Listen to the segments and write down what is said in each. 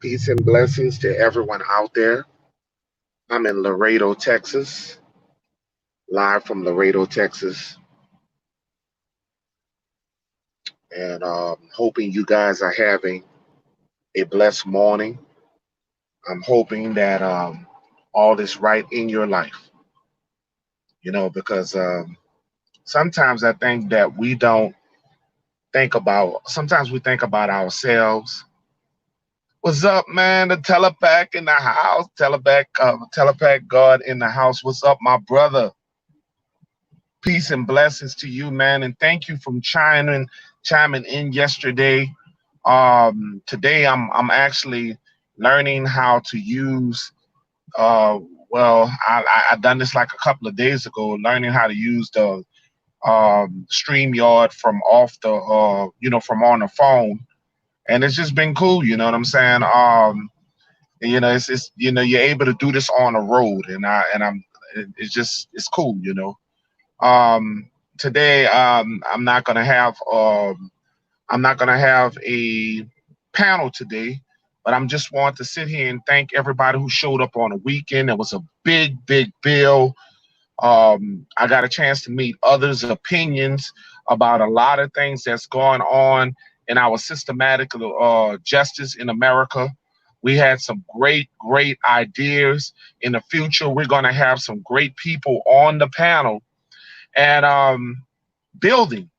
Peace and blessings to everyone out there. I'm in Laredo, Texas, live from Laredo, Texas, and hoping you guys are having a blessed morning. I'm hoping that all is right in your life, because sometimes I think that we don't sometimes we think about ourselves. What's up, man? The telepack in the house, telepack God in the house. What's up, my brother? Peace and blessings to you, man, and thank you from chiming in yesterday. Today I'm actually learning how to use. Uh, I done this like a couple of days ago, learning how to use the StreamYard from off the from on the phone, and it's just been cool. You know what I'm saying? It's you're able to do this on the road, and it's cool. Today I'm not gonna have a panel today, but I'm just want to sit here and thank everybody who showed up on the weekend. It was a big bill. I got a chance to meet others' opinions about a lot of things that's going on in our systematic justice in America. We had some great ideas. In the future, we're going to have some great people on the panel and building.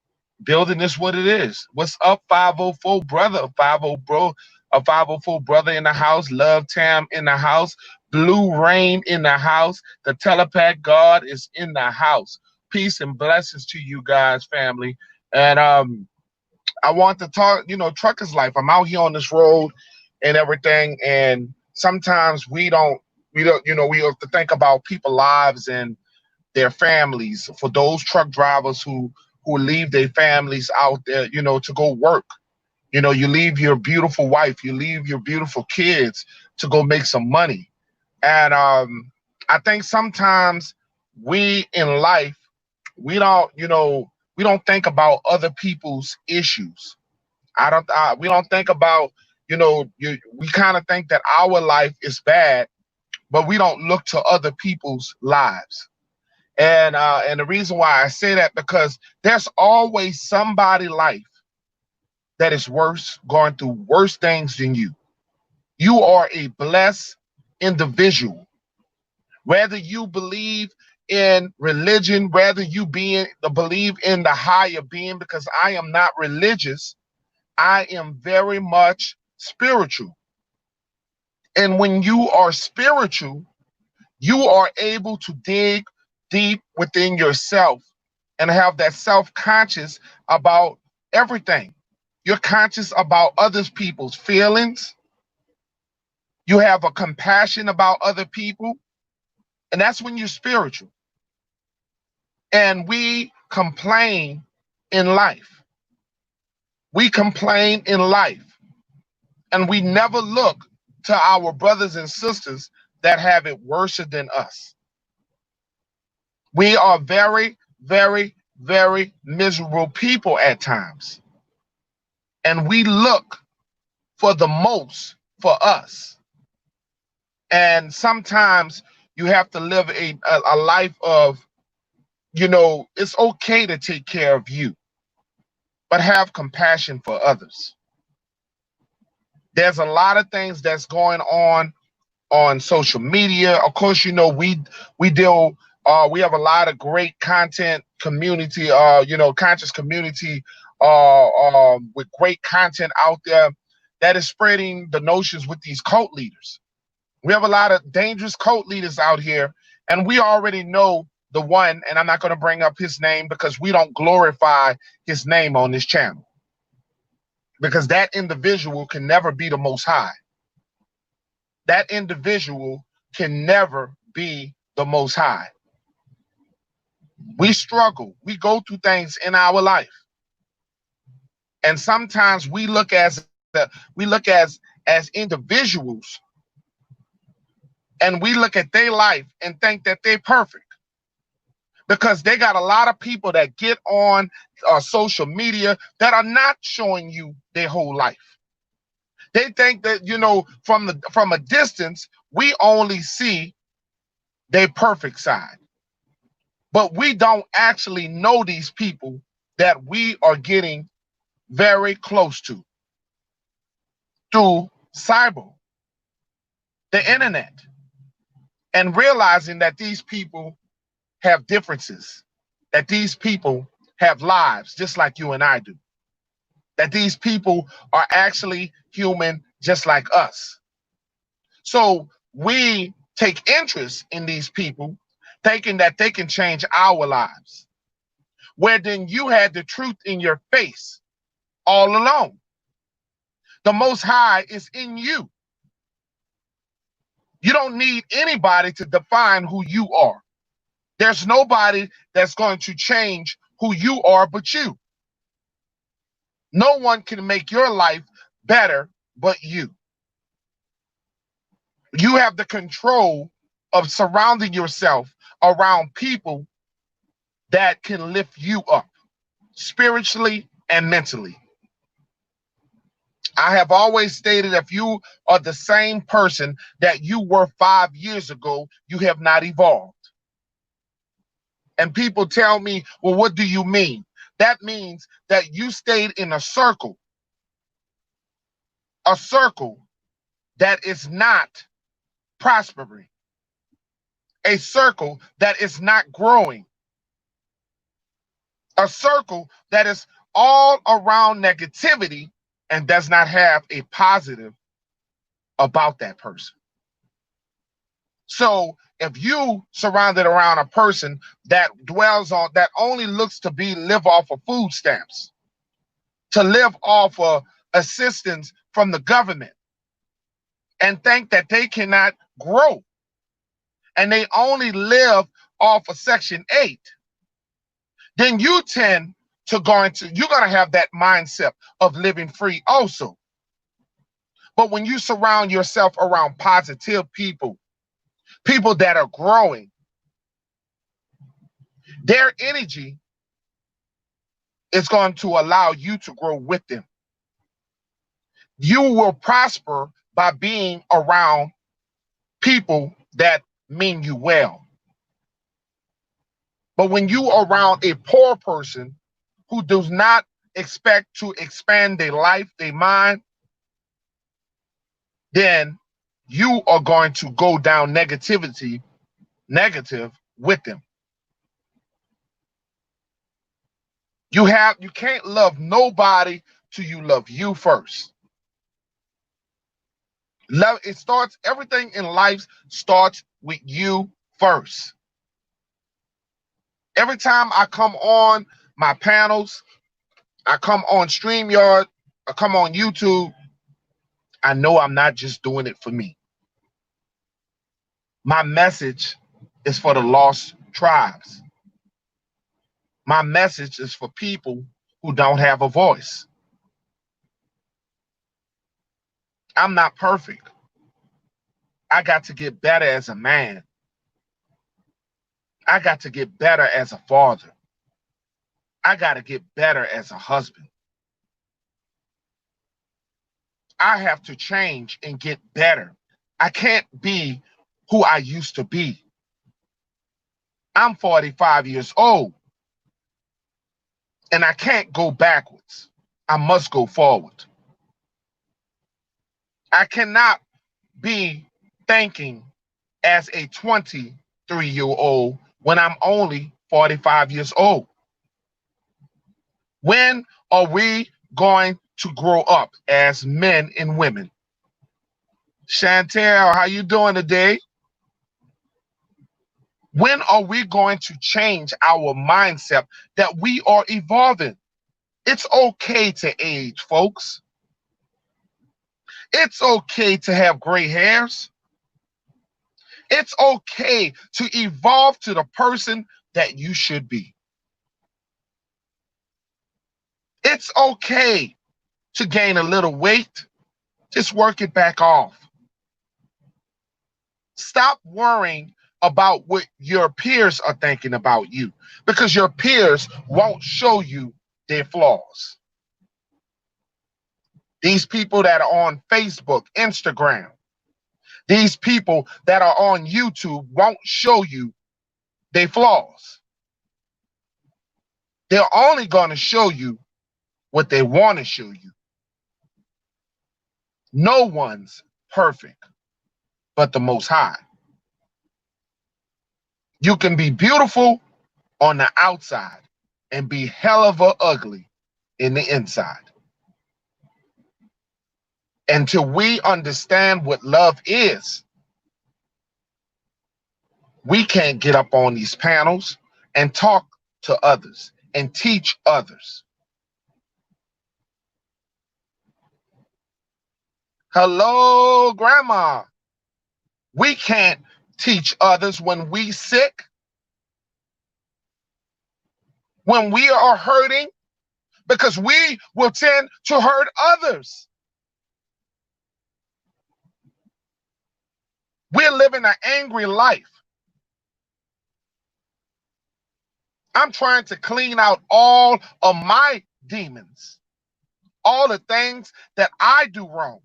Building is what it is. What's up, 504 brother? 50 bro, a 504 brother in the house. Love Tam in the house. Blue Rain in the house. The telepath God is in the house. Peace and blessings to you guys, family. And I want to talk, trucker's life. I'm out here on this road and everything, and sometimes we have to think about people's lives and their families. For those truck drivers who leave their families out there, to go work. You leave your beautiful wife, you leave your beautiful kids to go make some money. And I think sometimes we in life, we don't think about other people's issues. We don't think about, we kind of think that our life is bad, but we don't look to other people's lives. And the reason why I say that, because there's always somebody life that is worse, going through worse things than you. You are a blessed individual. Whether you believe in religion, whether you believe in the higher being, because I am not religious, I am very much spiritual. And when you are spiritual, you are able to dig deep within yourself and have that self-conscious about everything. You're conscious about other people's feelings. You have a compassion about other people. And that's when you're spiritual. And we complain in life. We complain in life. And we never look to our brothers and sisters that have it worse than us. We are very miserable people at times. And we look for the most for us. And sometimes you have to live a life of, it's okay to take care of you, but have compassion for others. There's a lot of things that's going on social media. Of course, we have a lot of great content community, conscious community, with great content out there that is spreading the notions with these cult leaders. We have a lot of dangerous cult leaders out here, and we already know the one, and I'm not going to bring up his name because we don't glorify his name on this channel, because that individual can never be the Most High. That individual can never be the Most High. We struggle. We go through things in our life. And sometimes we look as individuals, and we look at their life and think that they're perfect, because they got a lot of people that get on social media that are not showing you their whole life. They think that, from a distance, we only see their perfect side. But we don't actually know these people that we are getting very close to through cyber, the internet, and realizing that these people have differences, that these people have lives just like you and I do, that these people are actually human just like us. So we take interest in these people, thinking that they can change our lives, where then you had the truth in your face all along. The Most High is in you. You don't need anybody to define who you are. There's nobody that's going to change who you are but you. No one can make your life better but you. You have the control of surrounding yourself around people that can lift you up spiritually and mentally. I have always stated, if you are the same person that you were 5 years ago, you have not evolved. And people tell me, well, what do you mean? That means that you stayed in a circle that is not prospering, a circle that is not growing, a circle that is all around negativity and does not have a positive about that person. So if you surrounded around a person that only looks to live off of food stamps, to live off of assistance from the government, and think that they cannot grow, and they only live off of Section 8, then you're going to have that mindset of living free also. But when you surround yourself around positive people that are growing, their energy is going to allow you to grow with them. You will prosper by being around people that mean you well. But when you are around a poor person who does not expect to expand their life, their mind, then you are going to go down negative with them. You can't love nobody till you love you first. Everything in life starts with you first. Every time I come on my panels, I come on StreamYard, I come on YouTube, I know I'm not just doing it for me. My message is for the lost tribes. My message is for people who don't have a voice. I'm not perfect. I got to get better as a man. I got to get better as a father. I got to get better as a husband. I have to change and get better. I can't be who I used to be. I'm 45 years old, and I can't go backwards. I must go forward. I cannot be thinking as a 23-year-old when I'm only 45 years old. When are we going to grow up as men and women? Chantel, how you doing today? When are we going to change our mindset that we are evolving? It's okay to age, folks. It's okay to have gray hairs. It's okay to evolve to the person that you should be. It's okay to gain a little weight. Just work it back off. Stop worrying about what your peers are thinking about you, because your peers won't show you their flaws. These people that are on Facebook, Instagram, these people that are on YouTube won't show you their flaws. They're only going to show you what they want to show you. No one's perfect but the Most High. You can be beautiful on the outside and be hell of a ugly in the inside. Until we understand what love is, we can't get up on these panels and talk to others and teach others. Hello, Grandma. We can't teach others when we sick, when we are hurting, because we will tend to hurt others. We're living an angry life. I'm trying to clean out all of my demons, all the things that I do wrong.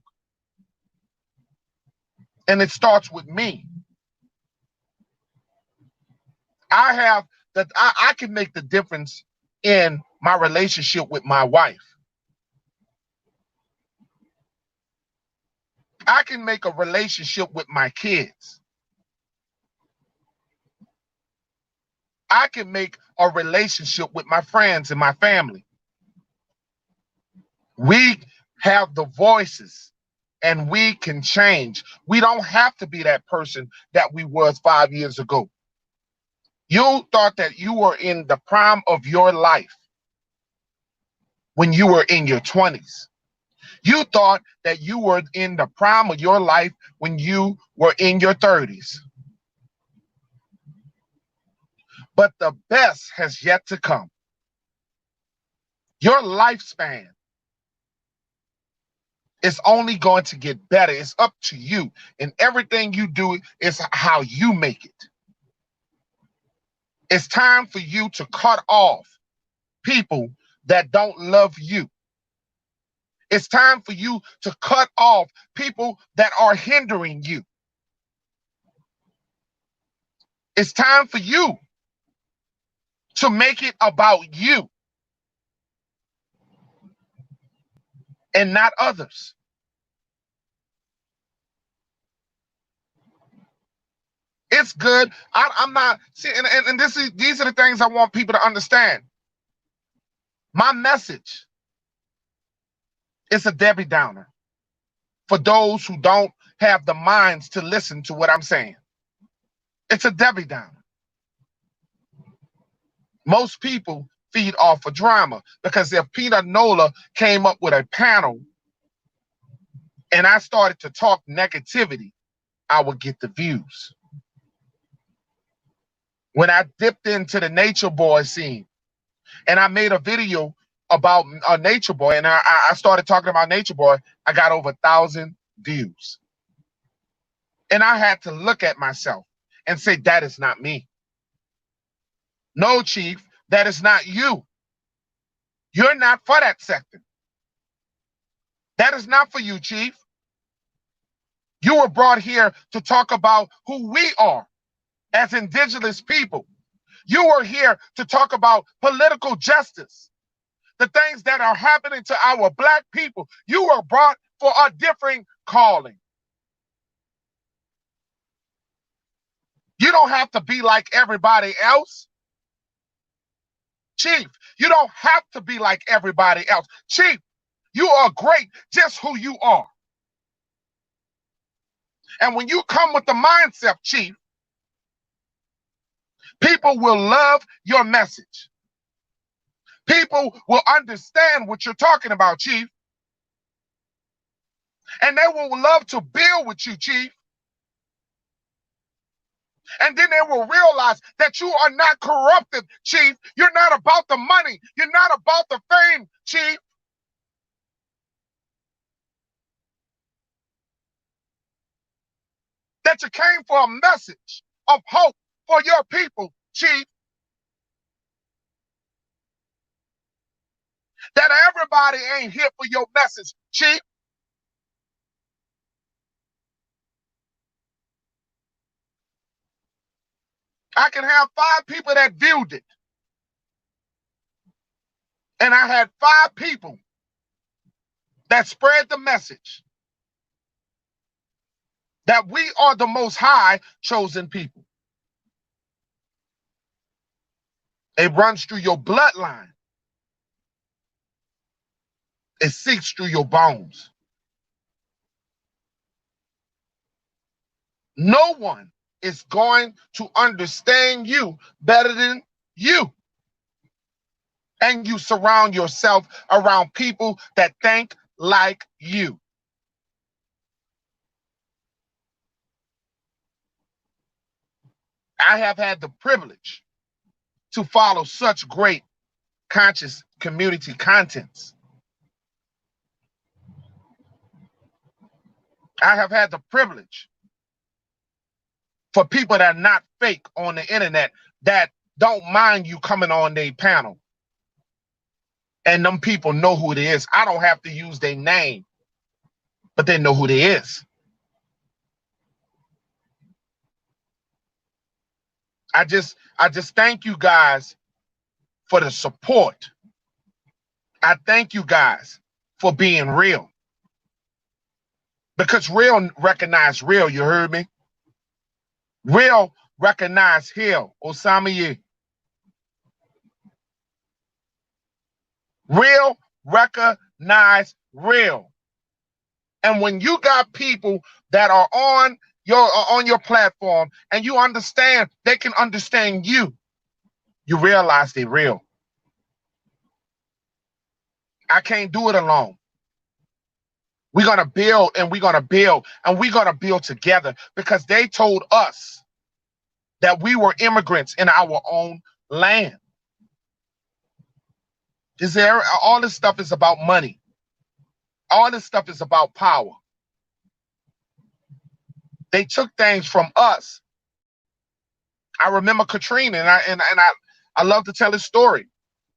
And it starts with me. I can make the difference in my relationship with my wife. I can make a relationship with my kids. I can make a relationship with my friends and my family. We have the voices and we can change. We don't have to be that person that we was 5 years ago. You thought that you were in the prime of your life when you were in your 20s. You thought that you were in the prime of your life when you were in your 30s. But the best has yet to come. Your lifespan is only going to get better. It's up to you. And everything you do is how you make it. It's time for you to cut off people that don't love you. It's time for you to cut off people that are hindering you. It's time for you to make it about you and not others. It's good. I'm not see, and these are the things I want people to understand. My message is a Debbie Downer for those who don't have the minds to listen to what I'm saying. It's a Debbie Downer. Most people feed off of drama, because if Peter Nola came up with a panel and I started to talk negativity, I would get the views. When I dipped into the Nature Boy scene and I made a video about a Nature Boy and I started talking about Nature Boy, I got over 1,000 views. And I had to look at myself and say, that is not me. No, Chief, that is not you. You're not for that sector. That is not for you, Chief. You were brought here to talk about who we are as indigenous people. You were here to talk about political justice, the things that are happening to our Black people. You were brought for a different calling. You don't have to be like everybody else. Chief, you don't have to be like everybody else. Chief, you are great just who you are. And when you come with the mindset, Chief, people will love your message. People will understand what you're talking about, Chief. And they will love to build with you, Chief. And then they will realize that you are not corrupted, Chief. You're not about the money. You're not about the fame, Chief. That you came for a message of hope for your people, Chief. That everybody ain't here for your message, Chief. I can have 5 people that viewed it. And I had 5 people that spread the message that we are the most high chosen people. It runs through your bloodline. It seeps through your bones. No one is going to understand you better than you. And you surround yourself around people that think like you. I have had the privilege to follow such great conscious community contents. I have had the privilege for people that are not fake on the internet, that don't mind you coming on their panel. And them people know who it is. I don't have to use their name, but they know who they is. I just thank you guys for the support. I thank you guys for being real. Because real recognize real, you heard me? Real recognize hell, Osama Ye. Real recognize real. And when you got people that are on your platform and you understand, they can understand you, you realize they're real. I can't do it alone. We're going to build and we're going to build and we're going to build together, because they told us that we were immigrants in our own land. All this stuff is about money. All this stuff is about power. They took things from us. I remember Katrina, and I love to tell this story.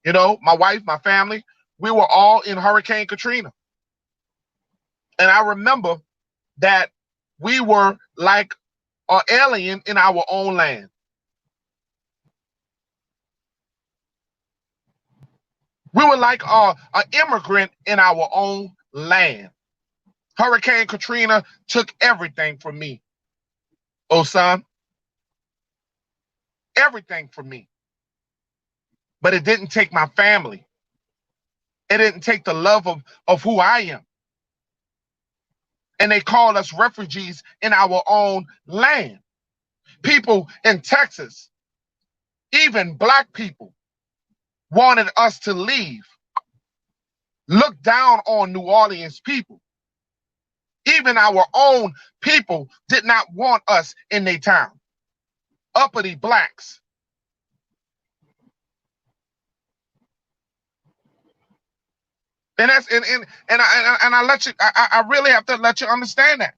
You know, my wife, my family, we were all in Hurricane Katrina. And I remember that we were like an alien in our own land. We were like an immigrant in our own land. Hurricane Katrina took everything from me, Osan. Everything from me. But it didn't take my family. It didn't take the love of who I am. And they called us refugees in our own land. People in Texas, even black people, wanted us to leave. Look down on New Orleans people. Even our own people did not want us in their town. Uppity blacks. And that's and I let you. I really have to let you understand that.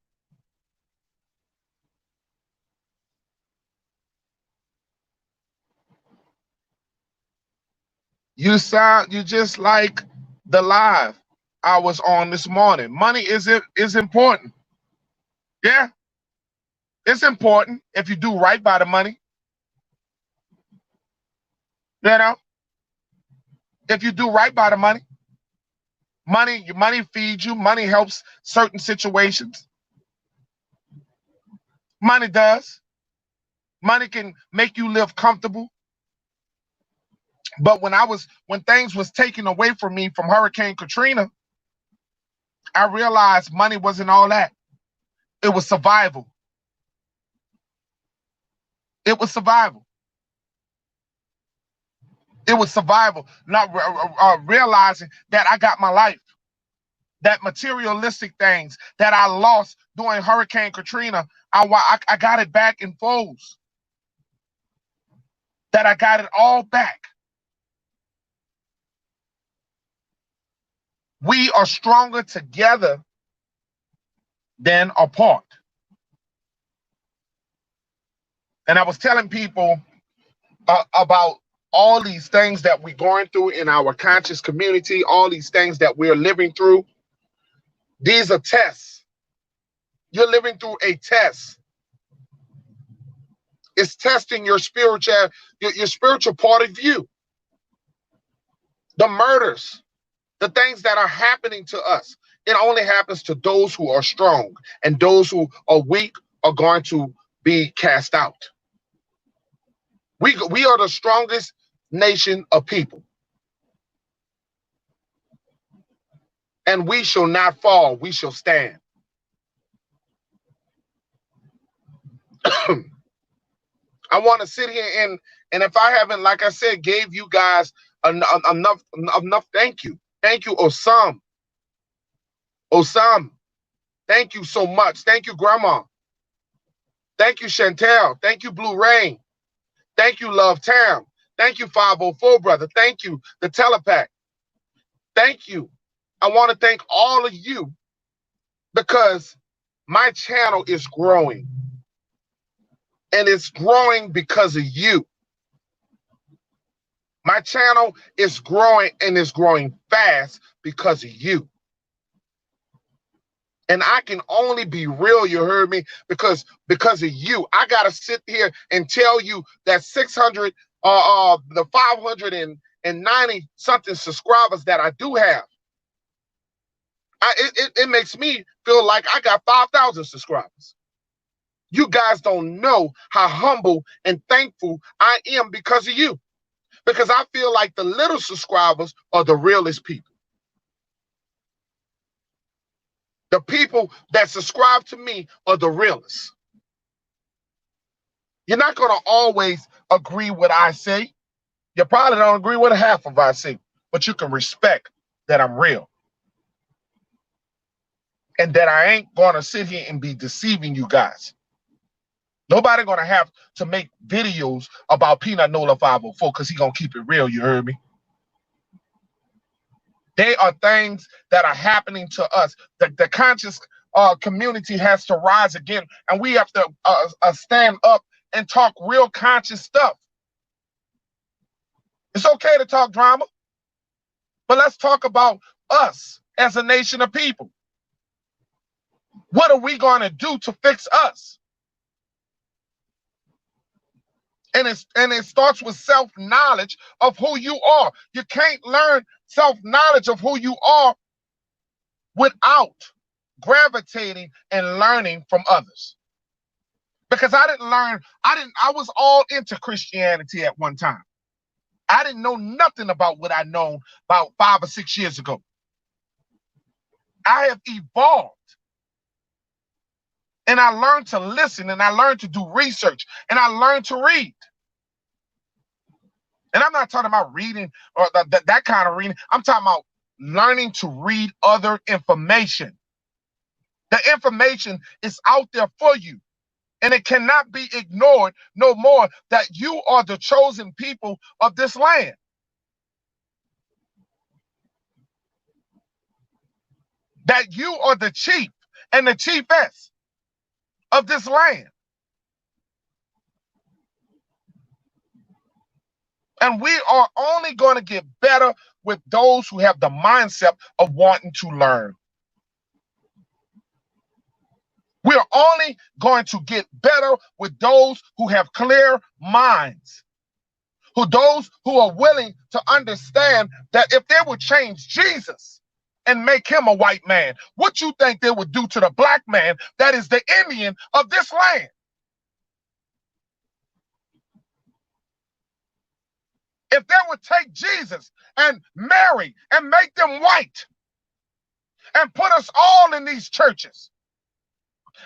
You just like the live I was on this morning. Money is important. Yeah, it's important if you do right by the money. You know, if you do right by the money, your money feeds you. Money helps certain situations. Money does. Money can make you live comfortable. But when things was taken away from me from Hurricane Katrina, I realized money wasn't all that. It was survival. It was survival. It was survival. Not realizing that I got my life. That materialistic things that I lost during Hurricane Katrina, I got it back in folds. That I got it all back. We are stronger together than apart. And I was telling people about all these things that we're going through in our conscious community, all these things that we're living through. These are tests. You're living through a test. It's testing your spiritual part of you. The murders, the things that are happening to us, it only happens to those who are strong, and those who are weak are going to be cast out. We are the strongest nation of people, and we shall not fall. We shall stand. I want to sit here and if I haven't, like I said, gave you guys enough. Thank you, Osam. Thank you so much. Thank you, Grandma. Thank you, Chantel. Thank you, Blue Rain. Thank you, Love Tam. Thank you, 504 brother. Thank you, the Telepack. Thank you. I want to thank all of you because my channel is growing, and it's growing because of you. My channel is growing, and it's growing fast because of you. And I can only be real, you heard me, because of you. I gotta sit here and tell you that 600, the 590 something subscribers that I do have, it makes me feel like I got 5,000 subscribers. You guys don't know how humble and thankful I am because of you. Because I feel like the little subscribers are the realest people. The people that subscribe to me are the realest. You're not going to always agree with what I say. You probably don't agree with half of what I say, but you can respect that I'm real. And that I ain't going to sit here and be deceiving you guys. Nobody going to have to make videos about Peanut Nola 504 because he going to keep it real, you heard me? They are things that are happening to us. The conscious community has to rise again, and we have to stand up and talk real conscious stuff. It's okay to talk drama, but let's talk about us as a nation of people. What are we going to do to fix us? And it starts with self-knowledge of who you are. You can't learn self-knowledge of who you are without gravitating and learning from others. Because I was all into Christianity at one time. I didn't know nothing about what I known about 5 or 6 years ago. I have evolved. And I learned to listen, and I learned to do research, and I learned to read. And I'm not talking about reading or that kind of reading. I'm talking about learning to read other information. The information is out there for you, and it cannot be ignored no more that you are the chosen people of this land. That you are the chief and the chiefess of this land. And we are only going to get better with those who have the mindset of wanting to learn. We are only going to get better with those who have clear minds. Those who are willing to understand that if they would change Jesus and make him a white man, what you think they would do to the black man that is the Indian of this land? If they would take Jesus and Mary and make them white and put us all in these churches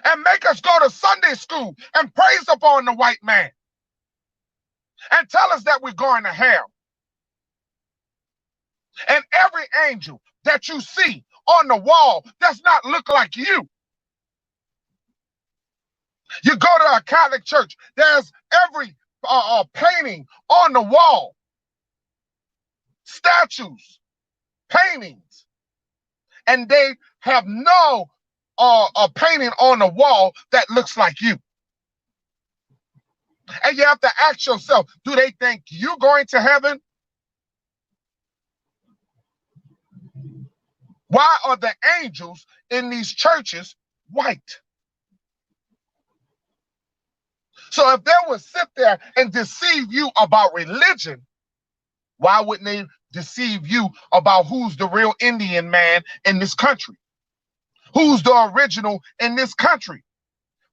and make us go to Sunday school and praise upon the white man and tell us that we're going to hell. And every angel that you see on the wall does not look like you. You go to a Catholic church, there's every painting on the wall, statues, paintings, and they have no painting on the wall that looks like you. And you have to ask yourself, do they think you're going to heaven? Why are the angels in these churches white? So if they would sit there and deceive you about religion, why wouldn't they deceive you about who's the real Indian man in this country? Who's the original in this country?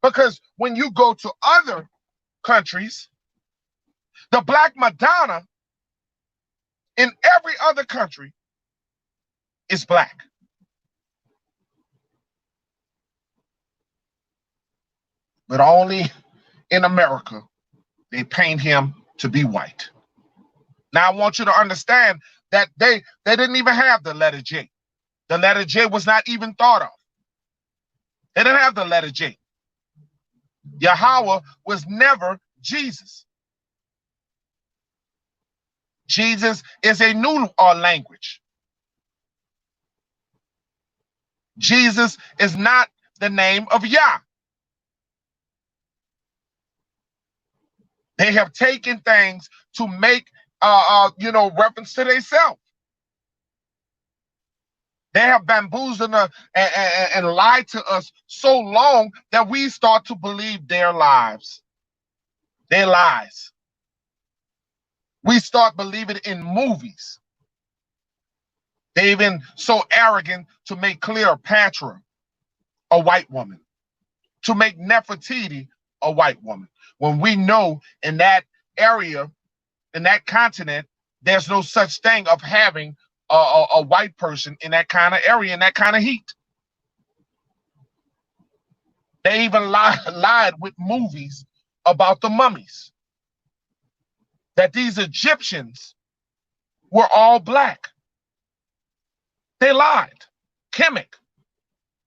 Because when you go to other countries, the Black Madonna in every other country is black. But only in America, they paint him to be white. Now, I want you to understand that they didn't even have the letter J. The letter J was not even thought of. They didn't have the letter J. Yahweh was never Jesus. Jesus is a new language. Jesus is not the name of Yah. They have taken things to make reference to themselves. They have bamboozled and lied to us so long that we start to believe their lies. We start believing in movies. They even so arrogant to make Cleopatra a white woman, to make Nefertiti a white woman, when we know in that area, in that continent, there's no such thing of having a white person in that kind of area, in that kind of heat. They even lied with movies about the mummies, that these Egyptians were all black. They lied. Kemet,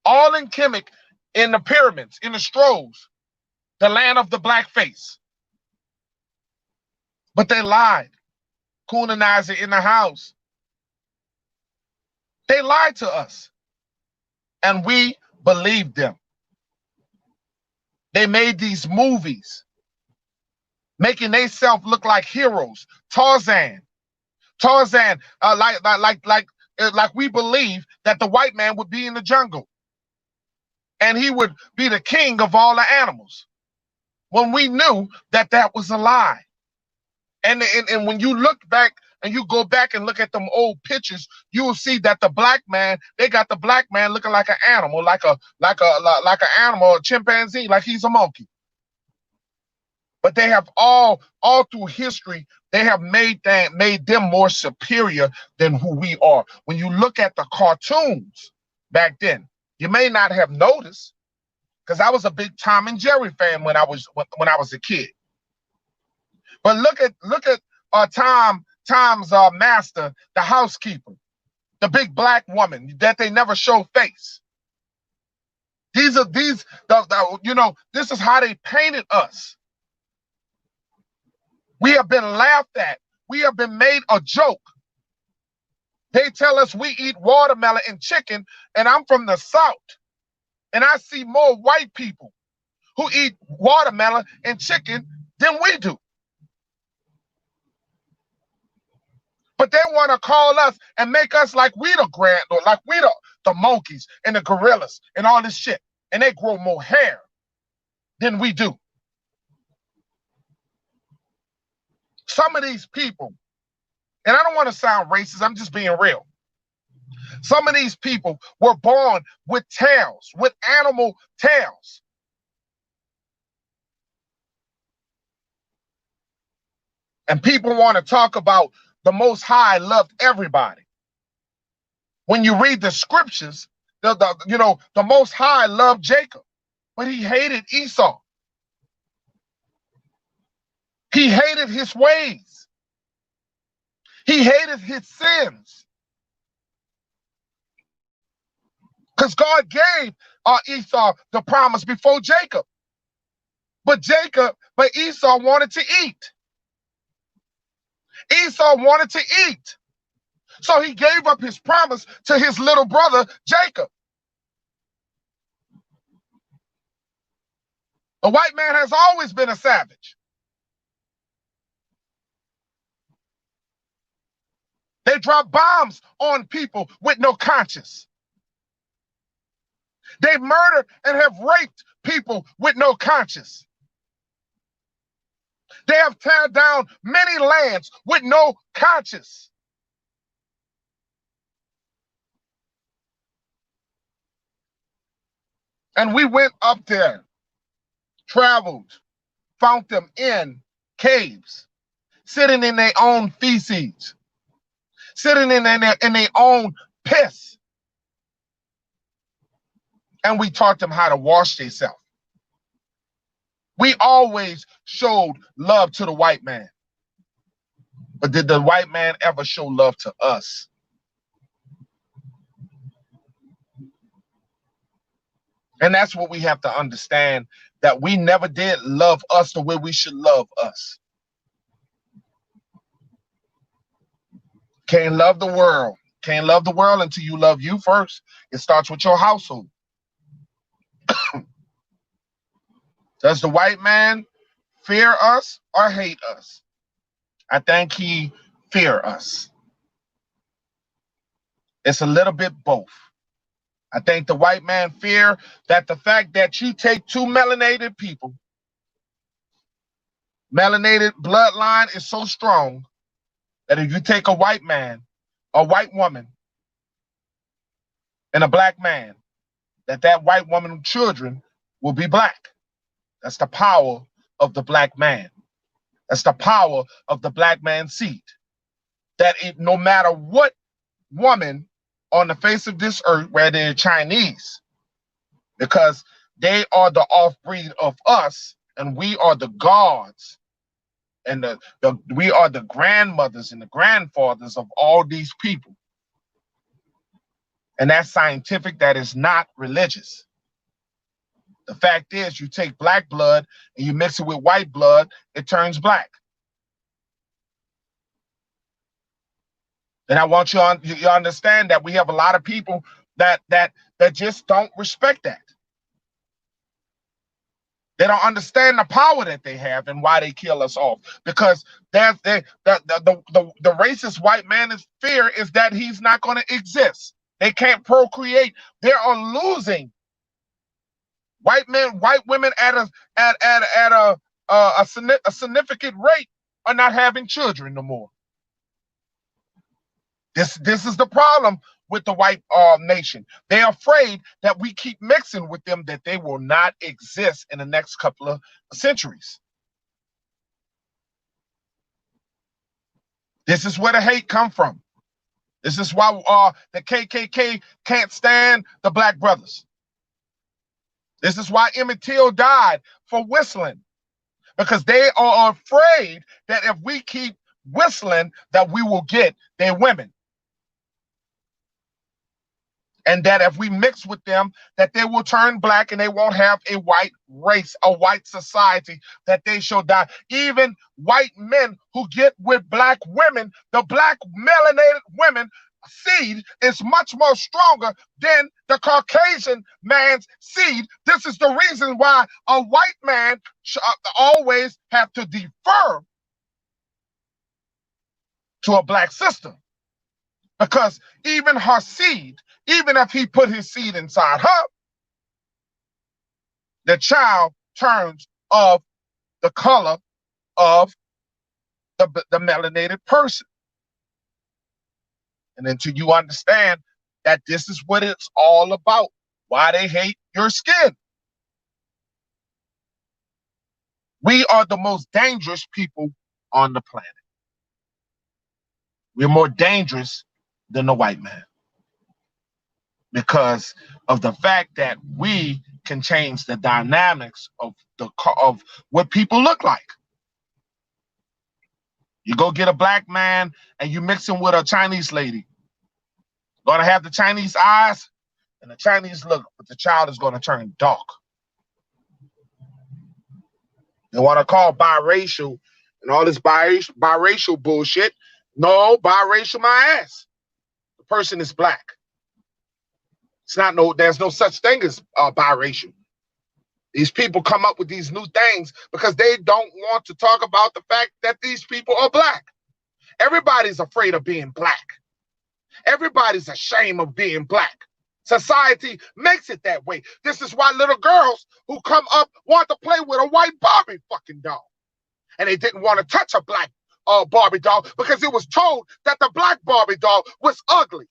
all in Kemet, in the pyramids, in the Stros, the land of the black face. But they lied. Kunanizer in the house. They lied to us, and we believed them. They made these movies, making themselves look like heroes. Tarzan, like we believe that the white man would be in the jungle, and he would be the king of all the animals, when we knew that that was a lie. And when you look back and you go back and look at them old pictures, you will see that the black man, they got the black man looking like an animal, like an animal, a chimpanzee, like he's a monkey. But they have all through history, they have made them more superior than who we are. When you look at the cartoons back then, you may not have noticed, because I was a big Tom and Jerry fan when I was a kid. But look at Tom's master, the housekeeper, the big black woman that they never show face. This is how they painted us. We have been laughed at. We have been made a joke. They tell us we eat watermelon and chicken, and I'm from the South, and I see more white people who eat watermelon and chicken than we do. But they want to call us and make us like we the grand, or like we the monkeys and the gorillas and all this shit. And they grow more hair than we do. Some of these people, and I don't want to sound racist, I'm just being real. Some of these people were born with tails, with animal tails. And people want to talk about the Most High loved everybody. When you read the scriptures, the Most High loved Jacob, but he hated Esau. He hated his ways. He hated his sins. Because God gave Esau the promise before Jacob. But Esau wanted to eat. Esau wanted to eat. So he gave up his promise to his little brother, Jacob. The white man has always been a savage. They drop bombs on people with no conscience. They murdered and have raped people with no conscience. They have teared down many lands with no conscience. And we went up there, traveled, found them in caves, sitting in their own feces, sitting in their own piss. And we taught them how to wash themselves. We always showed love to the white man. But did the white man ever show love to us? And that's what we have to understand, that we never did love us the way we should love us. Can't love the world. Can't love the world until you love you first. It starts with your household. Does the white man fear us or hate us? I think he fear us. It's a little bit both. I think the white man fear that the fact that you take two melanated people, melanated bloodline is so strong that if you take a white man, a white woman, and a black man, that white woman's children will be black. That's the power of the black man. That's the power of the black man's seed. That no matter what woman on the face of this earth, where they're Chinese, because they are the offbreed of us, and we are the gods, and we are the grandmothers and the grandfathers of all these people. And that's scientific, that is not religious. The fact is, you take black blood and you mix it with white blood, it turns black. And I want you to understand that we have a lot of people that just don't respect that. They don't understand the power that they have and why they kill us off. Because the racist white man's fear is that he's not going to exist. They can't procreate. They are losing. White men, white women at a significant rate are not having children no more. This is the problem with the white nation. They're afraid that we keep mixing with them, that they will not exist in the next couple of centuries. This is where the hate come from. This is why the KKK can't stand the black brothers. This is why Emmett Till died for whistling, because they are afraid that if we keep whistling, that we will get their women. And that if we mix with them, that they will turn black and they won't have a white race, a white society, that they shall die. Even white men who get with black women, the black melanated women seed is much more stronger than the Caucasian man's seed. This is the reason why a white man always have to defer to a black sister, because even her seed, even if he put his seed inside her, the child turns of the color of the melanated person. And until you understand that this is what it's all about, why they hate your skin. We are the most dangerous people on the planet. We're more dangerous than the white man, because of the fact that we can change the dynamics of what people look like. You go get a black man and you mix him with a Chinese lady. Gonna have the Chinese eyes and the Chinese look, but the child is gonna turn dark. They want to call biracial and all this biracial bullshit. No, biracial my ass. The person is black. There's no such thing as biracial. These people come up with these new things because they don't want to talk about the fact that these people are black. Everybody's afraid of being black. Everybody's ashamed of being black. Society makes it that way. This is why little girls who come up want to play with a white Barbie fucking doll. and they didn't want to touch a black Barbie doll because it was told that the black Barbie doll was ugly.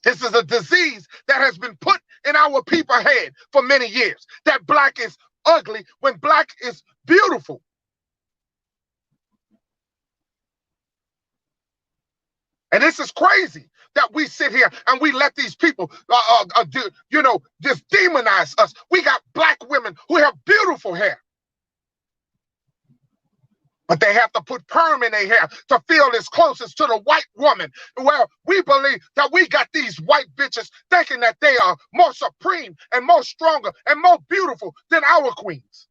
This is a disease that has been put in our people's head for many years, that black is ugly when black is beautiful. And this is crazy that we sit here and we let these people, just demonize us. We got black women who have beautiful hair, but they have to put perm in their hair to feel as closest to the white woman. Well, we believe that we got these white bitches thinking that they are more supreme and more stronger and more beautiful than our queens.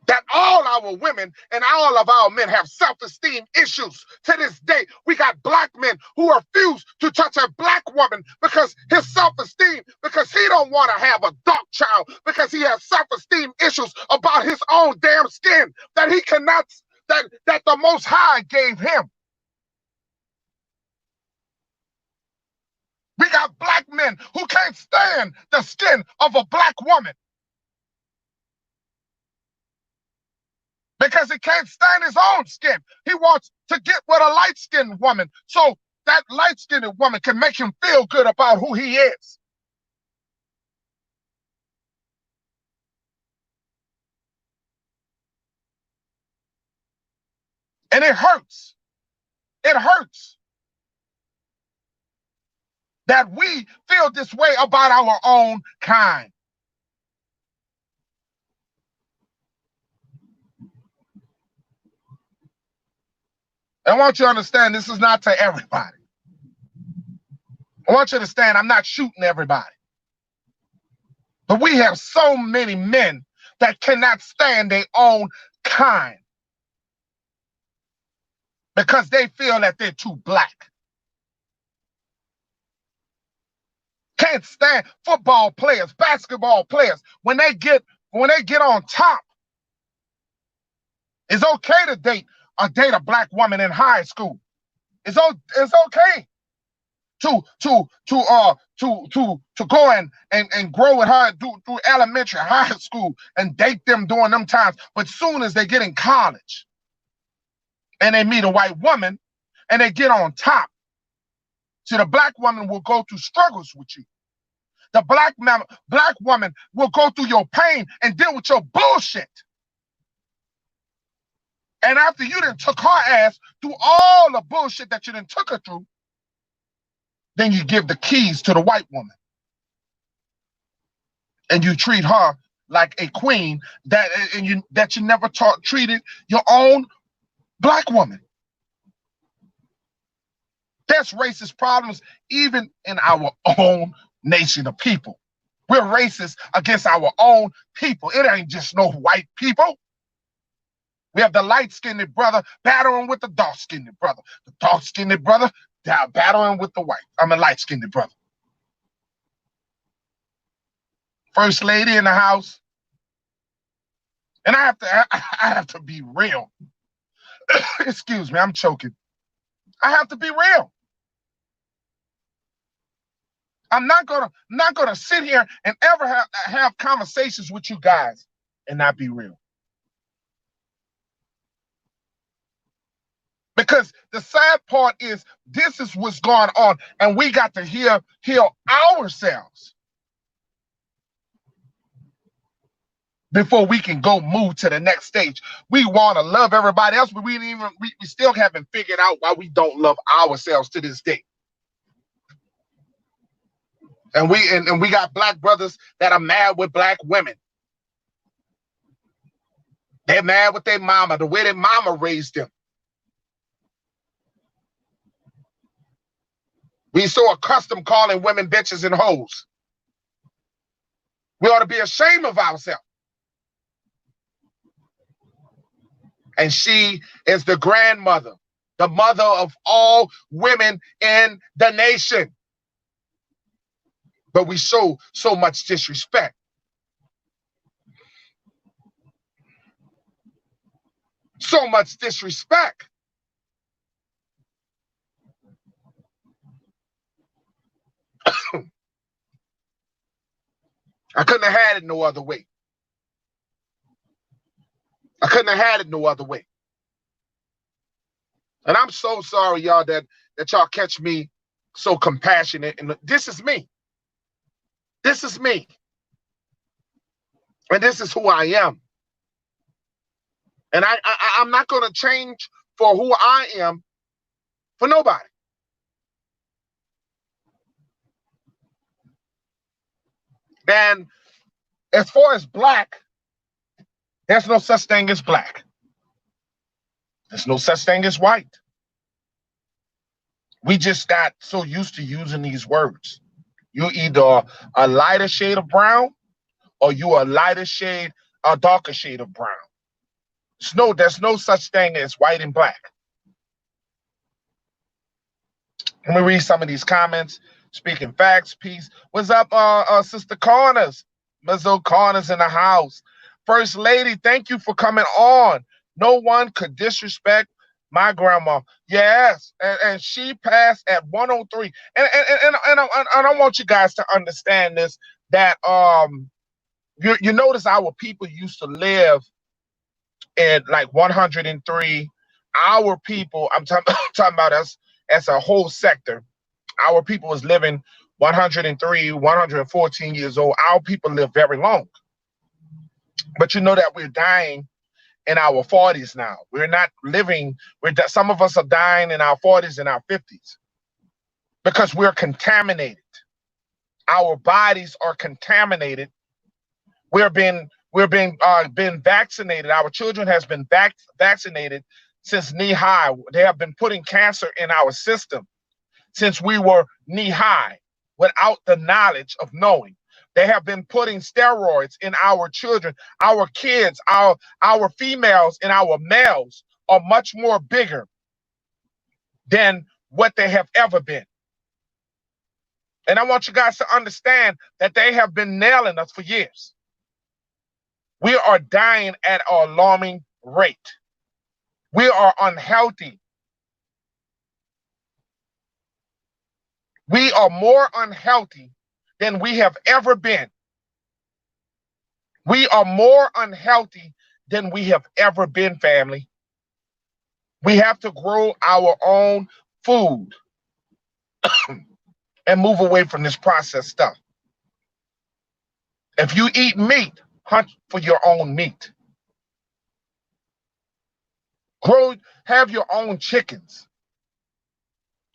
That all our women and all of our men have self-esteem issues. To this day, we got black men who refuse to touch a black woman because his self-esteem, because he don't want to have a dark child, because he has self-esteem issues about his own damn skin that he cannot, that the Most High gave him. We got black men who can't stand the skin of a black woman, because he can't stand his own skin. He wants to get with a light-skinned woman so that light-skinned woman can make him feel good about who he is. And it hurts. It hurts that we feel this way about our own kind. I want you to understand this is not to everybody. I want you to understand I'm not shooting everybody. But we have so many men that cannot stand their own kind because they feel that they're too black. Can't stand football players, basketball players. When they get on top, it's okay to date a black woman in high school. It's okay to go and grow with her through elementary, high school, and date them during them times. But soon as they get in college and they meet a white woman and they get on top, see, the black woman will go through struggles with you. The black woman will go through your pain and deal with your bullshit. And after you done took her ass through all the bullshit that you done took her through, then you give the keys to the white woman. And you treat her like a queen that you never treated your own black woman. There's racist problems even in our own nation of people. We're racist against our own people. It ain't just no white people. We have the light-skinned brother battling with the dark-skinned brother. The dark-skinned brother battling with the light-skinned brother. First lady in the house. And I have to be real. Excuse me, I'm choking. I have to be real. I'm not gonna sit here and ever have conversations with you guys and not be real. Because the sad part is this is what's going on, and we got to heal ourselves before we can go move to the next stage. We want to love everybody else, but we still haven't figured out why we don't love ourselves to this day. And we got black brothers that are mad with black women. They're mad with their mama, the way their mama raised them. We so accustomed calling women bitches and hoes. We ought to be ashamed of ourselves. And she is the grandmother, the mother of all women in the nation. But we show so much disrespect. So much disrespect. I couldn't have had it no other way. I couldn't have had it no other way. And I'm so sorry, y'all, that y'all catch me so compassionate. And this is me. This is me. And this is who I am. And I'm not going to change for who I am for nobody. And as far as black, there's no such thing as black. There's no such thing as white. We just got so used to using these words. You're either a lighter shade of brown or you're a lighter shade, a darker shade of brown. There's no such thing as white and black. Let me read some of these comments. Speaking facts, peace. What's up, Sister Corners? Ms. O'Connor's in the house. First Lady, thank you for coming on. No one could disrespect my grandma. Yes, and she passed at 103. And I want you guys to understand this, that you notice our people used to live at like 103. Our people, I'm talking about us as a whole sector. Our people was living 103, 114 years old. Our people live very long. But you know that we're dying in our 40s now. We're not living, some of us are dying in our 40s and our 50s because we're contaminated. Our bodies are contaminated. We're being vaccinated. Our children has been vaccinated since knee high. They have been putting cancer in our system since we were knee high without the knowledge of knowing. They have been putting steroids in our children. Our kids, our females and our males are much more bigger than what they have ever been. And I want you guys to understand that they have been nailing us for years. We are dying at an alarming rate. We are unhealthy. We are more unhealthy than we have ever been. We are more unhealthy than we have ever been, family. We have to grow our own food and move away from this processed stuff. If you eat meat, hunt for your own meat. Have your own chickens.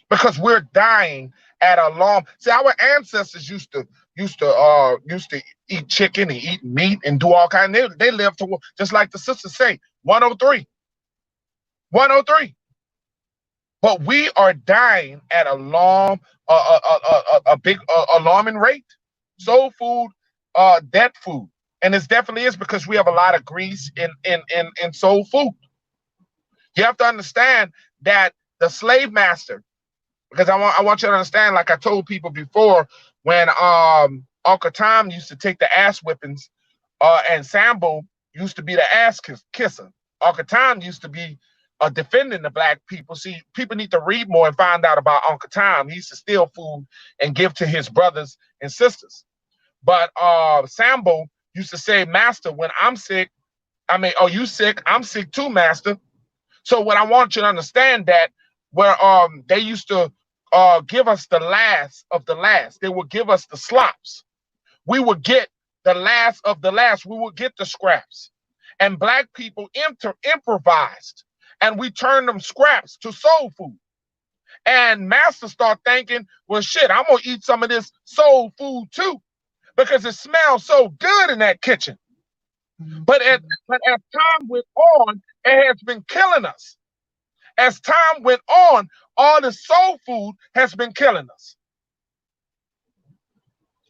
Because we're dying at a long. See, our ancestors used to eat chicken and eat meat and do all kinds. They lived to, just like the sisters say, 103. 103. But we are dying at a big alarming rate. Soul food, dead food, and it definitely is because we have a lot of grease in soul food. You have to understand that the slave master. Because I want you to understand, like I told people before, when Uncle Tom used to take the ass whippings, and Sambo used to be the ass kisser. Uncle Tom used to be defending the black people. See, people need to read more and find out about Uncle Tom. He used to steal food and give to his brothers and sisters. But Sambo used to say, "Master, when I'm sick, oh, you sick? I'm sick too, Master." So what I want you to understand that where they used to give us the last of the last. They would give us the slops. We would get the last of the last. We would get the scraps. And black people improvised. And we turned them scraps to soul food. And master start thinking, well, shit, I'm going to eat some of this soul food too. Because it smells so good in that kitchen. But as time went on, it has been killing us. As time went on, all the soul food has been killing us.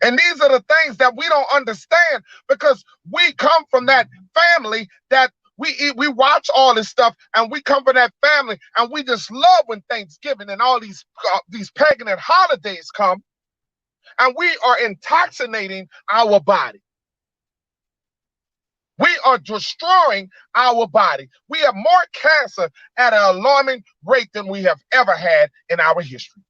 And these are the things that we don't understand because we come from that family that we watch all this stuff and we come from that family and we just love when Thanksgiving and all these pagan holidays come and we are intoxicating our body. We are destroying our body. We have more cancer at an alarming rate than we have ever had in our history.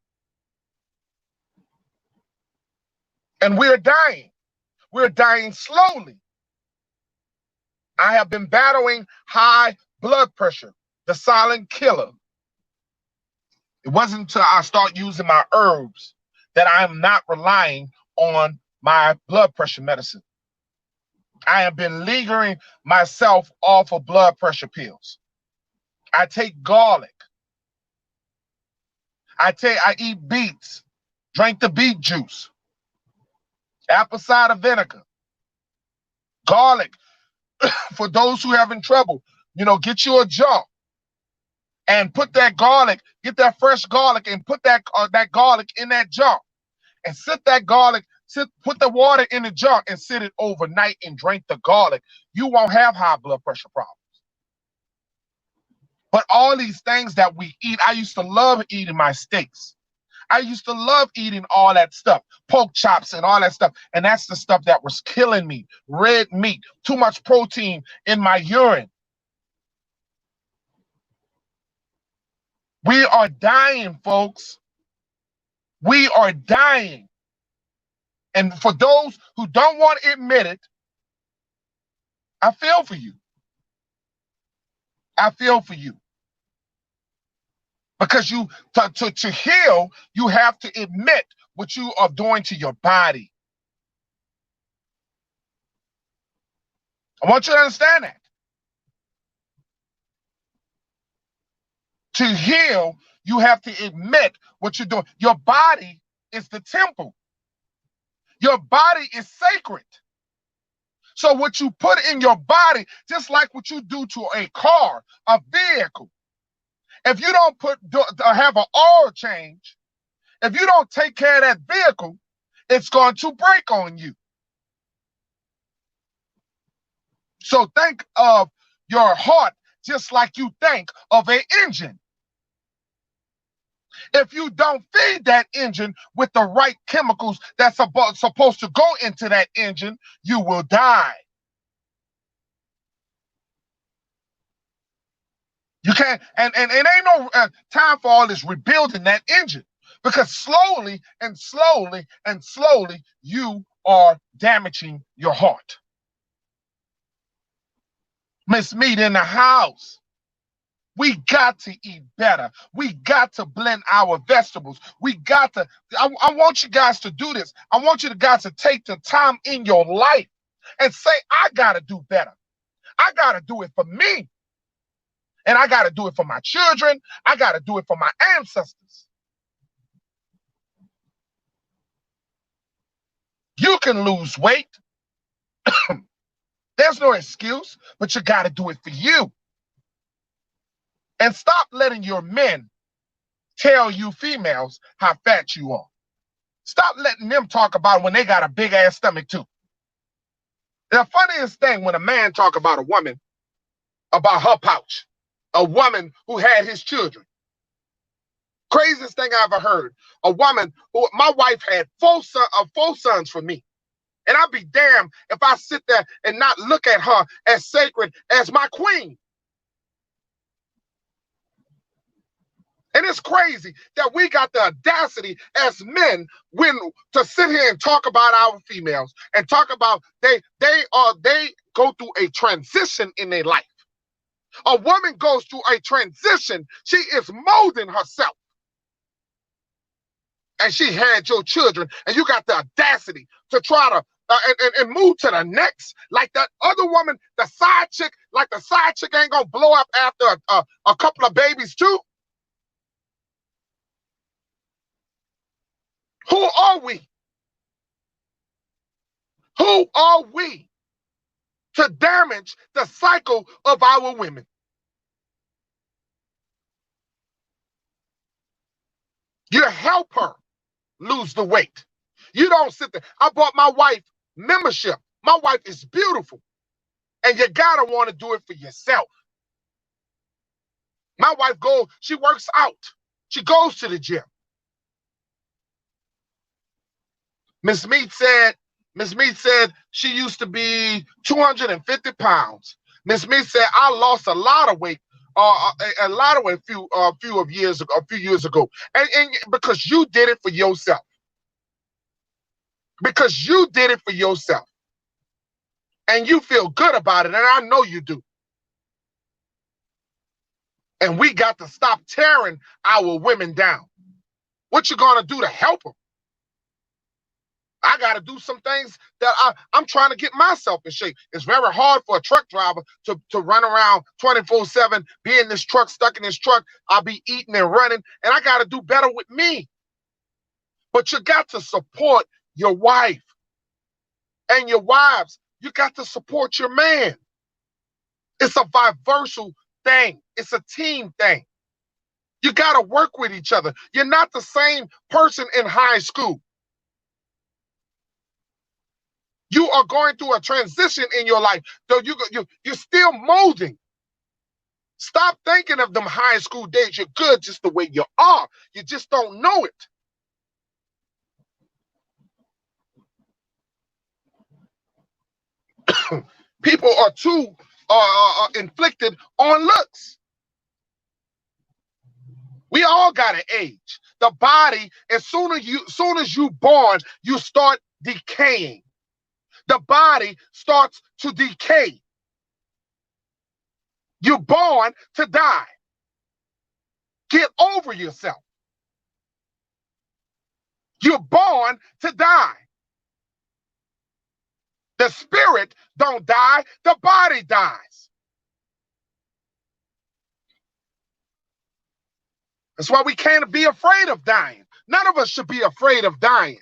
And we're dying. We're dying slowly. I have been battling high blood pressure, the silent killer. It wasn't until I start using my herbs that I'm not relying on my blood pressure medicine. I have been lingering myself off of blood pressure pills. I take garlic. I eat beets, drink the beet juice, apple cider vinegar, garlic. For those who having trouble, get you a jar and put that garlic, get that fresh garlic and put that garlic in that jar and put the water in the jar and sit it overnight and drink the garlic. You won't have high blood pressure problems. But all these things that we eat, I used to love eating my steaks. I used to love eating all that stuff, pork chops and all that stuff. And that's the stuff that was killing me. Red meat, too much protein in my urine. We are dying, folks. We are dying. And for those who don't want to admit it, I feel for you. I feel for you. Because to heal, you have to admit what you are doing to your body. I want you to understand that. To heal, you have to admit what you're doing. Your body is the temple. Your body is sacred. So what you put in your body, just like what you do to a car, a vehicle, if you don't have an oil change, if you don't take care of that vehicle, it's going to break on you. So think of your heart just like you think of an engine. If you don't feed that engine with the right chemicals that's supposed to go into that engine, you will die. You can't, and it ain't no time for all this rebuilding that engine, because slowly and slowly and slowly you are damaging your heart. Miss Meat in the house. We got to eat better. We got to blend our vegetables. We got to, I want you guys to do this. I want you guys to take the time in your life and say, I got to do better. I got to do it for me. And I got to do it for my children. I got to do it for my ancestors. You can lose weight. There's no excuse, but you got to do it for you. And stop letting your men tell you females how fat you are. Stop letting them talk about when they got a big ass stomach too. The funniest thing when a man talk about a woman, about her pouch, a woman who had his children. Craziest thing I ever heard. A woman who, my wife had four sons for me. And I'd be damned if I sit there and not look at her as sacred as my queen. And it's crazy that we got the audacity as men to sit here and talk about our females and talk about they go through a transition in their life. A woman goes through a transition. She is molding herself. And she had your children, and you got the audacity to try to and move to the next, like that other woman, the side chick, like the side chick ain't gonna blow up after a couple of babies too. Who are we? Who are we to damage the cycle of our women? You help her lose the weight. You don't sit there. I bought my wife membership. My wife is beautiful. And you gotta want to do it for yourself. My wife she works out. She goes to the gym. Miss Meat said she used to be 250 pounds. Miss Meat said, I lost a lot of weight, a few years ago. And because you did it for yourself. Because you did it for yourself. And you feel good about it, and I know you do. And we got to stop tearing our women down. What you gonna do to help them? I got to do some things that I'm trying to get myself in shape. It's very hard for a truck driver to run around 24/7, be in this truck, stuck in this truck. I'll be eating and running, and I got to do better with me. But you got to support your wife and your wives. You got to support your man. It's a biversal thing. It's a team thing. You got to work with each other. You're not the same person in high school. You are going through a transition in your life. So you're still molding. Stop thinking of them high school days. You're good just the way you are. You just don't know it. People are too inflicted on looks. We all got an age. The body, as soon as you born, you start decaying. The body starts to decay. You're born to die. Get over yourself. You're born to die. The spirit don't die, the body dies. That's why we can't be afraid of dying. None of us should be afraid of dying.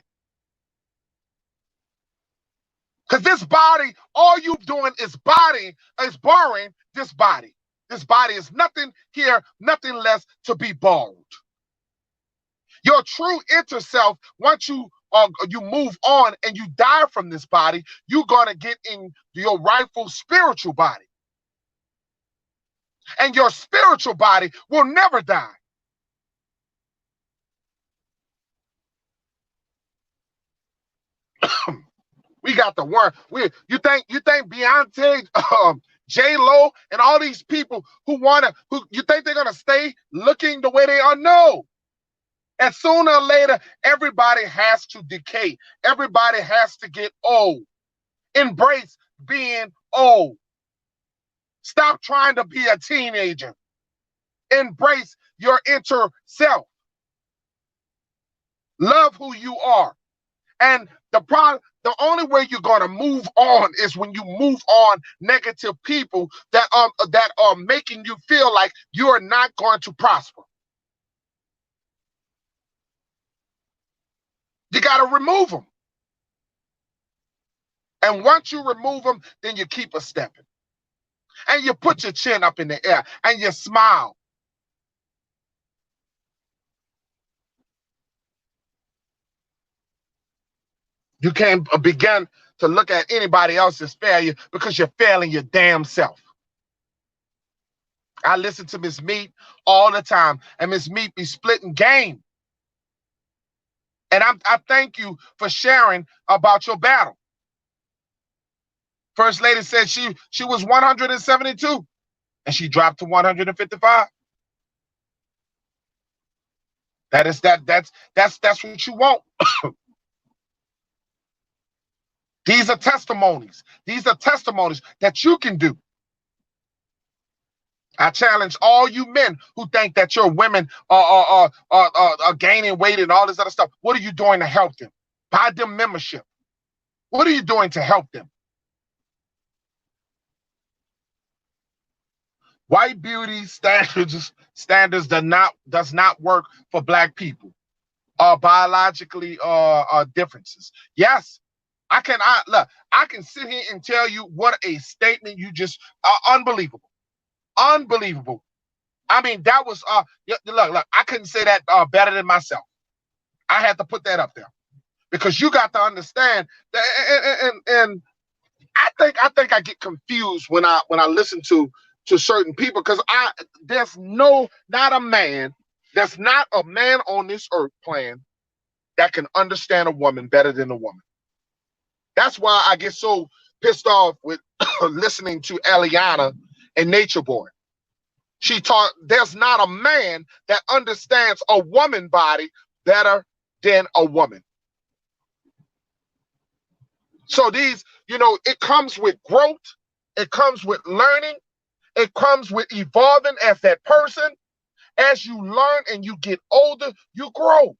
Because this body, all you doing is borrowing this body. This body is nothing here, nothing less to be borrowed. Your true inner self, once you move on and you die from this body, you're going to get in your rightful spiritual body. And your spiritual body will never die. We got the word. You think Beyonce, J-Lo, and all these people who you think they're gonna stay looking the way they are? No. And sooner or later, everybody has to decay. Everybody has to get old. Embrace being old. Stop trying to be a teenager. Embrace your inner self. Love who you are. And the only way you're going to move on is when you move on negative people that are making you feel like you are not going to prosper. You got to remove them. And once you remove them, then you keep a stepping. And you put your chin up in the air and you smile. You can't begin to look at anybody else's failure because you're failing your damn self. I listen to Miss Meat all the time, and Miss Meat be splitting game. And I thank you for sharing about your battle. First Lady said she was 172, and she dropped to 155. That's what you want. These are testimonies. These are testimonies that you can do. I challenge all you men who think that your women are gaining weight and all this other stuff. What are you doing to help them? Buy them membership. What are you doing to help them? White beauty standards does not work for Black people. Biologically differences. Yes, I can sit here and tell you what a statement you just unbelievable. Unbelievable. I mean, that was look, I couldn't say that better than myself. I had to put that up there because you got to understand that, and I think I get confused when I listen to certain people because there's not a man on this earth plan that can understand a woman better than a woman. That's why I get so pissed off with listening to Eliana and Nature Boy. She taught there's not a man that understands a woman body better than a woman. So these, it comes with growth, it comes with learning, it comes with evolving as that person. As you learn and you get older, you grow.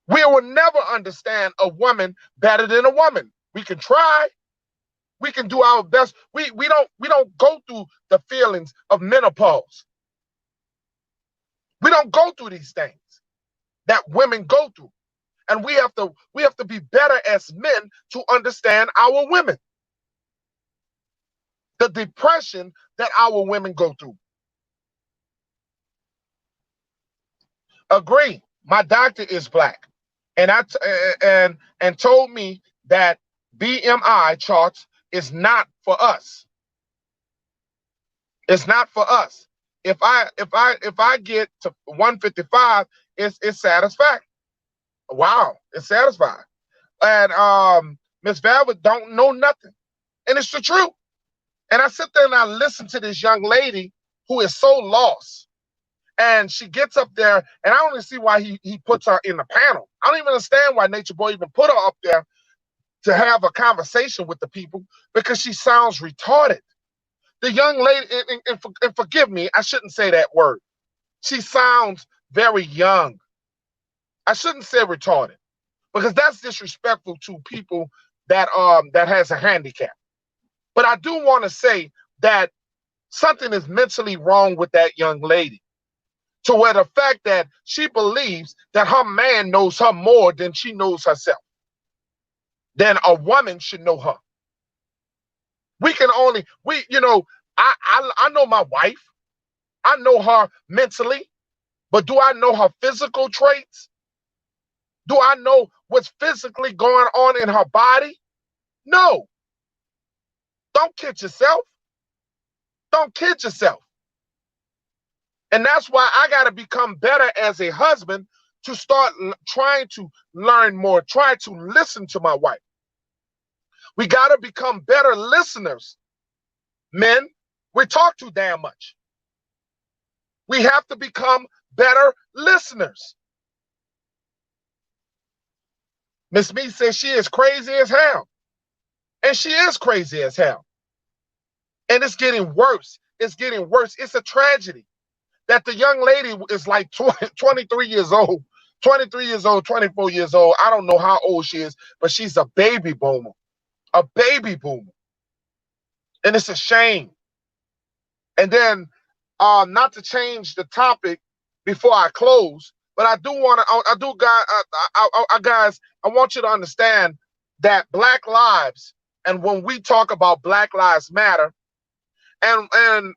We will never understand a woman better than a woman. We can try, we can do our best. We don't go through the feelings of menopause. We don't go through these things that women go through. And we have to be better as men to understand our women. The depression that our women go through. Agree. My doctor is black, and and told me that BMI charts is not for us. It's not for us. If I get to 155, it's satisfactory. Wow, it's satisfying. And Miss Velvet don't know nothing, and it's the truth. And I sit there and I listen to this young lady who is so lost. And she gets up there, and I don't even see why he puts her in the panel. I don't even understand why Nature Boy even put her up there to have a conversation with the people, because she sounds retarded. The young lady, and forgive me, I shouldn't say that word. She sounds very young. I shouldn't say retarded, because that's disrespectful to people that has a handicap. But I do want to say that something is mentally wrong with that young lady, to where the fact that she believes that her man knows her more than she knows herself, then a woman should know her. We can only, I know my wife. I know her mentally, but do I know her physical traits? Do I know what's physically going on in her body? No. Don't kid yourself. Don't kid yourself. And that's why I got to become better as a husband, to start trying to learn more, try to listen to my wife. We got to become better listeners. Men, we talk too damn much. We have to become better listeners. Miss Me says she is crazy as hell. And she is crazy as hell. And it's getting worse. It's getting worse. It's a tragedy that the young lady is like 23 years old, 23 years old, 24 years old. I don't know how old she is, but she's a baby boomer. A baby boomer. And it's a shame. And then, not to change the topic before I close, but I do want to, guys, I want you to understand that Black lives, and when we talk about Black Lives Matter, and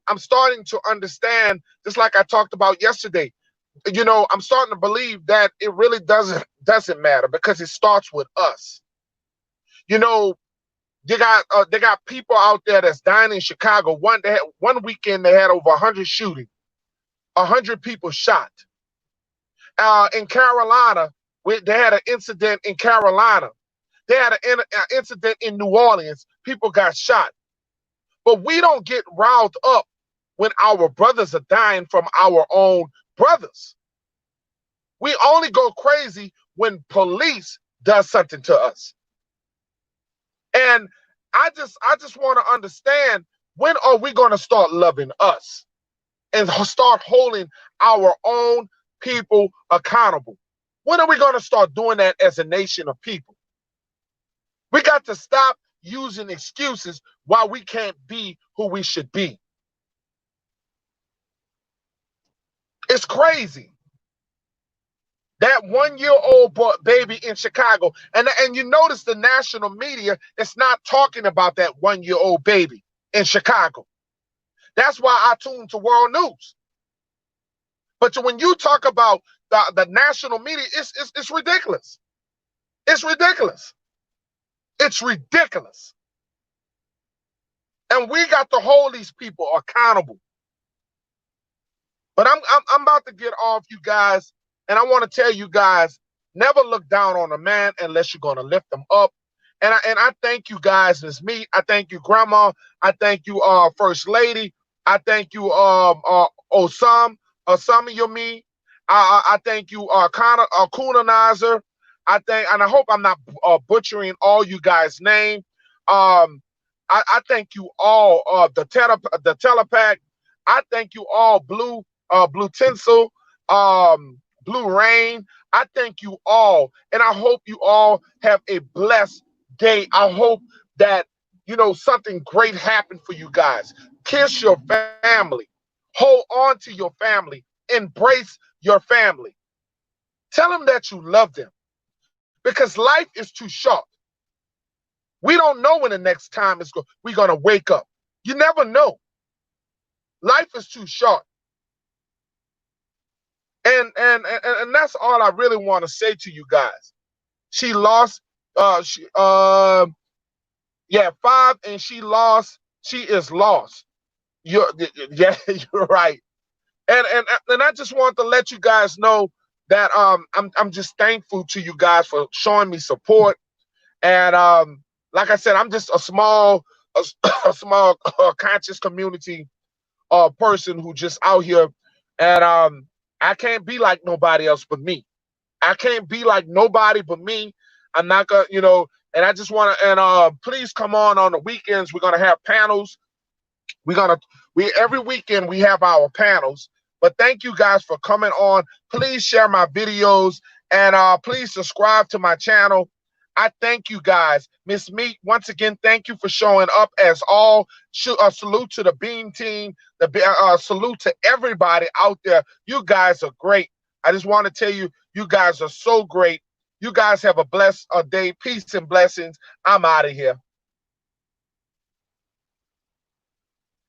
I'm starting to understand, just like I talked about yesterday, I'm starting to believe that it really doesn't matter, because it starts with us. They got people out there that's dying in Chicago. One weekend they had over 100 shootings, 100 people shot. In Carolina, they had an incident in Carolina. They had an incident in New Orleans. People got shot. But we don't get riled up when our brothers are dying from our own brothers. We only go crazy when police does something to us. And I just want to understand, when are we going to start loving us and start holding our own people accountable? When are we going to start doing that as a nation of people? We got to stop using excuses why we can't be who we should be. It's crazy. That 1-year-old baby in Chicago, and you notice the national media is not talking about that 1-year-old baby in Chicago. That's why I tune to World News. But when you talk about the national media, it's ridiculous. It's ridiculous. It's ridiculous. And we got to hold these people accountable. But I'm about to get off, you guys. And I want to tell you guys, never look down on a man unless you're going to lift them up. And I thank you guys, Miss Me. I thank you, Grandma. I thank you, First Lady. I thank you, Osam Yomi. I thank you, Kunanizer. I think, and I hope I'm not butchering all you guys' name. Um, I thank you all. The telepack. I thank you all. Blue tinsel. Blue rain. I thank you all, and I hope you all have a blessed day. I hope that something great happened for you guys. Kiss your family. Hold on to your family. Embrace your family. Tell them that you love them because life is too short. We don't know when the next time we're going to wake up. You never know. Life is too short. And that's all I really want to say to you guys. She lost she yeah, 5, and she lost. She is lost. Yeah, you're right. And I just want to let you guys know that I'm just thankful to you guys for showing me support. And like I said, I'm just a, a small conscious community person who just out here, and I can't be like nobody else but me. I can't be like nobody but me. I'm not gonna. And I just want to, and please come on the weekends. We're gonna have panels. We every weekend we have our panels. But thank you guys for coming on. Please share my videos, and please subscribe to my channel. I thank you guys. Miss Meat, once again, thank you for showing up as all. Salute to the Beam team. Salute to everybody out there. You guys are great. I just want to tell you, you guys are so great. You guys have a blessed day. Peace and blessings. I'm out of here.